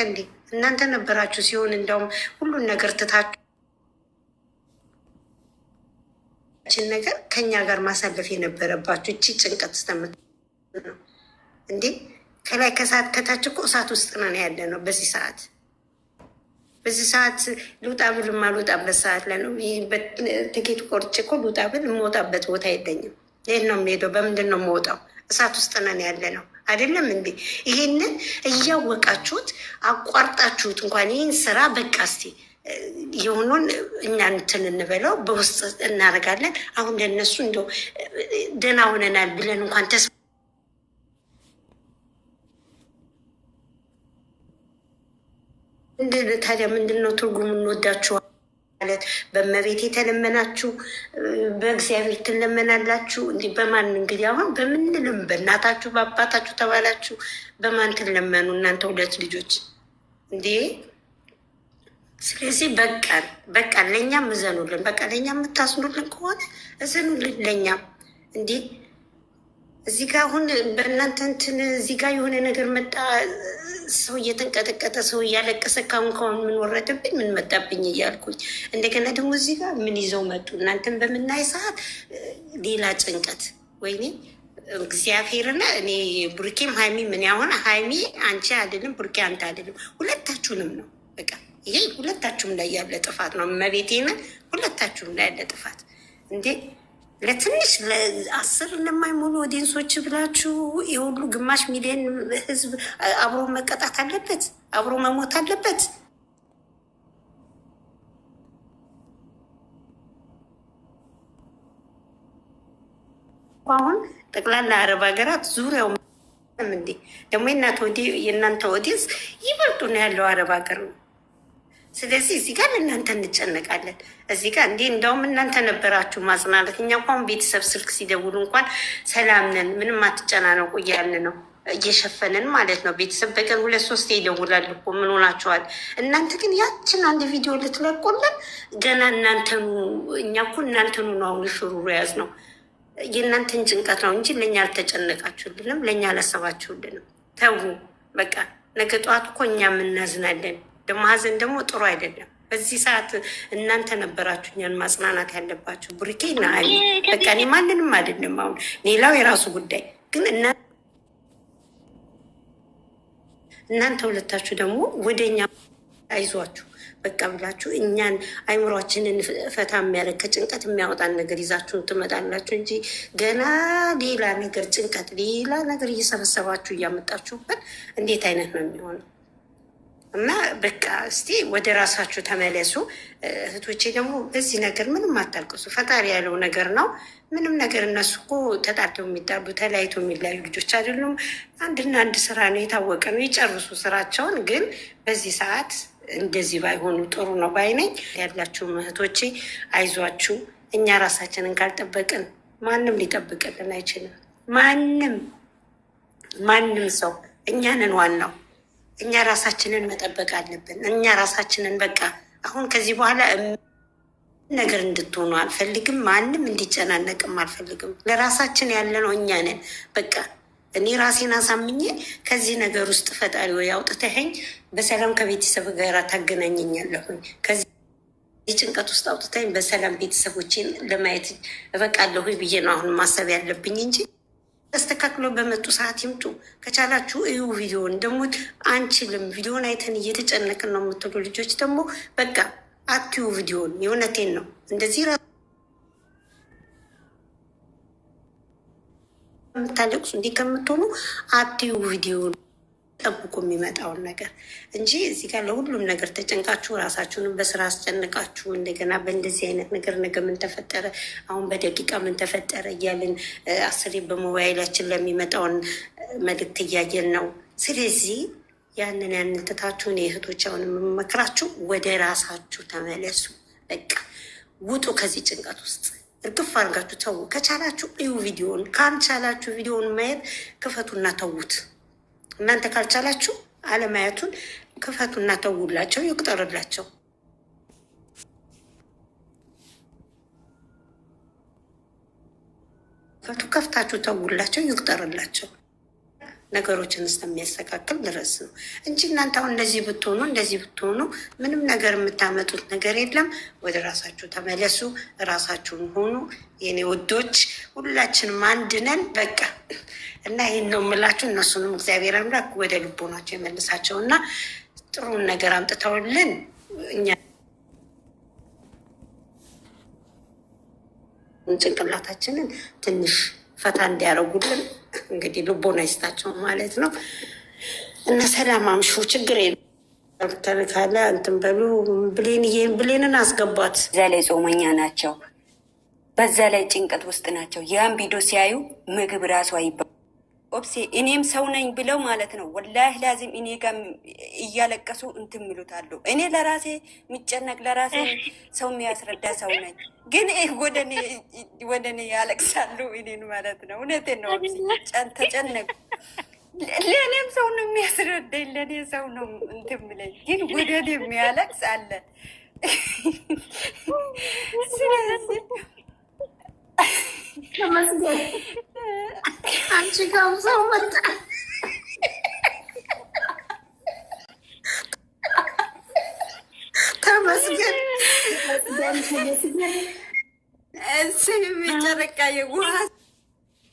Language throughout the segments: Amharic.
እንዴ እናንተ ነበራችሁ ሲሆን እንደውም ሁሉን ነገር ትታችን ነገር ከኛ ጋር ማሳለፍ የነበረባችሁ እቺ ጭንቀት ስተምት ነው እንዴ። ከላይ ከሰዓት ከታች እኮ እሳት ውስጥ ነን ያለ ነው በዚህ ሰዓት ልውጣ ብል የማልወጣበት ሰዓት ላይ ነው። ትኬት ቆርጬ እኮ ልውጣ ብል የምወጣበት ቦታ የለኝም። ይህን ነው የምሄደው። በምንድን ነው የምወጣው? እሳት ውስጥ ነን ያለ ነው አይደለም እንዴ? ይሄንን እያወቃችሁት አቋርጣችሁት እንኳን ይህን ስራ በቃ እስቲ የሆኑን እኛ እንትን እንበለው በውስጥ እናደርጋለን። አሁን ለነሱ እንደው ደህና ሆነናል ብለን እንኳን ተስፋ ታዲያ ምንድን ነው ትርጉም? እንወዳችኋል ማለት በመቤት የተለመናችሁ በእግዚአብሔር ትለመናላችሁ። እንዲህ በማን እንግዲህ አሁን በምንልም በእናታችሁ በአባታችሁ ተባላችሁ በማን ትለመኑ እናንተ ሁለት ልጆች እንዴ? ስለዚህ በቃን ለእኛም እዘኑልን። በቃ ለእኛ የምታስኑልን ከሆነ እዘኑልን ለእኛም እንዴ። እዚህ ጋር አሁን በእናንተ እንትን እዚህ ጋር የሆነ ነገር መጣ፣ ሰው እየተንቀጠቀጠ ሰው እያለቀሰ ካሁን ምን ወረደብኝ ምን መጣብኝ እያልኩኝ እንደገና ደግሞ እዚህ ጋር ምን ይዘው መጡ። እናንተን በምናይ ሰዓት ሌላ ጭንቀት። ወይኔ እግዚአብሔርና እኔ ቡርኬም ሀይሚ ምን ያሆን ሀይሚ አንቺ አይደለም ቡርኬ አንተ አይደለም ሁለታችሁንም ነው በቃ ይሄ ሁለታችሁም ላይ ያለ ጥፋት ነው። መቤቴን ሁለታችሁም ላይ ያለ ጥፋት እንዴ። ለትንሽ ለ10 ለማይሞሉ ኦዲየንሶች ብላችሁ የሁሉ ግማሽ ሚሊዮን ህዝብ አብሮ መቀጣት አለበት? አብሮ መሞት አለበት? አሁን ጠቅላላ አረብ ሀገራት ዙሪያው እንዴ ደግሞ የእናንተ ኦዲየንስ ይበልጡ ነው ያለው አረብ ሀገር ነው። ስለዚህ እዚህ ጋር እናንተ እንጨነቃለን። እዚህ ጋር እንዲህ እንደውም እናንተ ነበራችሁ ማጽናለት። እኛ እንኳን ቤተሰብ ስልክ ሲደውሉ እንኳን ሰላም ነን ምንም አትጨናነቁ እያልን ነው እየሸፈንን ማለት ነው። ቤተሰብ በቀን 2-3 ይደውላል እኮ ምን ሆናችኋል? እናንተ ግን ያችን አንድ ቪዲዮ ልትለቁልን ገና እናንተኑ እኛ እኮ እናንተኑ ነው አሁን ሽሩሩ ያዝ ነው የእናንተን ጭንቀት ነው እንጂ ለእኛ አልተጨነቃችሁልንም፣ ለእኛ አላሰባችሁልንም። ተዉ በቃ ነገ ጠዋት እኮ እኛም እናዝናለን። ደግሞ ሀዘን ደግሞ ጥሩ አይደለም። በዚህ ሰዓት እናንተ ነበራችሁ እኛን ማጽናናት ያለባችሁ። ቡሪኬ ና በቃ እኔ ማንንም አይደለም። አሁን ሌላው የራሱ ጉዳይ ግን እናንተ ሁለታችሁ ደግሞ ወደኛ አይዟችሁ በቃ ብላችሁ እኛን አይምሯችንን ፈታ የሚያደርግ ከጭንቀት የሚያወጣን ነገር ይዛችሁን ትመጣላችሁ እንጂ ገና ሌላ ነገር ጭንቀት ሌላ ነገር እየሰበሰባችሁ እያመጣችሁበት እንዴት አይነት ነው የሚሆነው? እና በቃ እስቲ ወደ ራሳችሁ ተመለሱ እህቶቼ። ደግሞ በዚህ ነገር ምንም አታልቅሱ። ፈጣሪ ያለው ነገር ነው። ምንም ነገር እነሱ እኮ ተጣልተው የሚጣሉ ተለያይተው የሚለያዩ ልጆች አይደሉም። አንድና አንድ ስራ ነው፣ የታወቀ ነው። ይጨርሱ ስራቸውን። ግን በዚህ ሰዓት እንደዚህ ባይሆኑ ጥሩ ነው ባይነኝ። ያላችሁ እህቶቼ አይዟችሁ። እኛ ራሳችንን ካልጠበቅን ማንም ሊጠብቅልን አይችልም። ማንም ሰው እኛንን ዋናው እኛ ራሳችንን መጠበቅ አለብን። እኛ ራሳችንን በቃ አሁን ከዚህ በኋላ ነገር እንድትሆኑ አልፈልግም። ማንም እንዲጨናነቅም አልፈልግም። ለራሳችን ያለ ነው እኛ ነን። በቃ እኔ ራሴን አሳምኜ ከዚህ ነገር ውስጥ ፈጣሪ ወይ አውጥተኸኝ በሰላም ከቤተሰብ ጋር ታገናኘኛለሁኝ። ከዚህ ጭንቀት ውስጥ አውጥተኝ በሰላም ቤተሰቦቼን ለማየት እበቃለሁ ብዬ ነው አሁን ማሰብ ያለብኝ እንጂ ተስተካክሎ በመጡ ሰዓት ይምጡ። ከቻላችሁ እዩ ቪዲዮን። ደግሞ አንችልም ቪዲዮን አይተን እየተጨነቅን ነው የምትሉ ልጆች ደግሞ በቃ አትዩ ቪዲዮን። የእውነቴን ነው። እንደዚህ የምታለቅሱ እንዲህ ከምትሆኑ አትዩ ቪዲዮን። ጠብቁ የሚመጣውን ነገር እንጂ እዚህ ጋር ለሁሉም ነገር ተጨንቃችሁ ራሳችሁንም በስራ አስጨንቃችሁ እንደገና በእንደዚህ አይነት ነገር ነገ ምን ተፈጠረ፣ አሁን በደቂቃ ምን ተፈጠረ እያልን 10 በሞባይላችን ለሚመጣውን መልዕክት እያየን ነው። ስለዚህ ያንን ትታችሁን የእህቶች አሁን የምመክራችሁ ወደ ራሳችሁ ተመለሱ። በቃ ውጡ ከዚህ ጭንቀት ውስጥ እርግፍ አድርጋችሁ ተዉ። ከቻላችሁ እዩ ቪዲዮን፣ ካልቻላችሁ ቪዲዮን ማየት ክፈቱና ተዉት። እናንተ ካልቻላችሁ አለማየቱን ክፈቱና ተውላቸው፣ ይቁጠርላቸው። ከፍታችሁ ተውላቸው፣ ይቁጠርላቸው። ነገሮችን እስከሚያስተካክል ድረስ ነው እንጂ እናንተ አሁን እንደዚህ ብትሆኑ ምንም ነገር የምታመጡት ነገር የለም። ወደ ራሳችሁ ተመለሱ፣ ራሳችሁን ሆኑ የኔ ውዶች። ሁላችንም አንድ ነን በቃ። እና ይህን ነው የምላችሁ። እነሱንም እግዚአብሔር አምላክ ወደ ልቦናቸው የመልሳቸው እና ጥሩን ነገር አምጥተውልን እኛ ጭንቅላታችንን ትንሽ ፈታ እንዲያደርጉልን እንግዲህ ልቦና ይስጣቸው ማለት ነው። እና ሰላም አምሹ። ችግር የለም ካለ እንትን በሉ። ብሌንን አስገቧት። በዛ ላይ ጾመኛ ናቸው፣ በዛ ላይ ጭንቀት ውስጥ ናቸው። ያን ቪዲዮ ሲያዩ ምግብ ራሱ አይባ ኦብሴ እኔም ሰው ነኝ ብለው ማለት ነው። ወላሂ ላዚም እኔ ጋር እያለቀሱ እንትን ሚሉታሉ። እኔ ለራሴ የሚጨነቅ ለራሴ ሰው የሚያስረዳ ሰው ነኝ፣ ግን ወደ እኔ ያለቅሳሉ እኔን ማለት ነው። እውነቴን ነው። ኦብሴ ተጨነቁ። ለእኔም ሰው ነው የሚያስረዳኝ፣ ለእኔ ሰው ነው እንትን የሚለኝ፣ ግን ወደ እኔ የሚያለቅስ አለ። ስለዚህ አንቺ ጋር ሰው መጣ። ተመስገን ጨረቃ ውሃ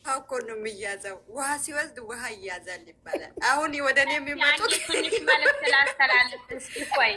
እኮ ነው የሚያዘው። ውሃ ሲወስድ ውሃ ይያዛል ይባላል። አሁን ወደ እኔ የሚመጡት መልዕክት ላስተላልፍ። እስኪ ቆይ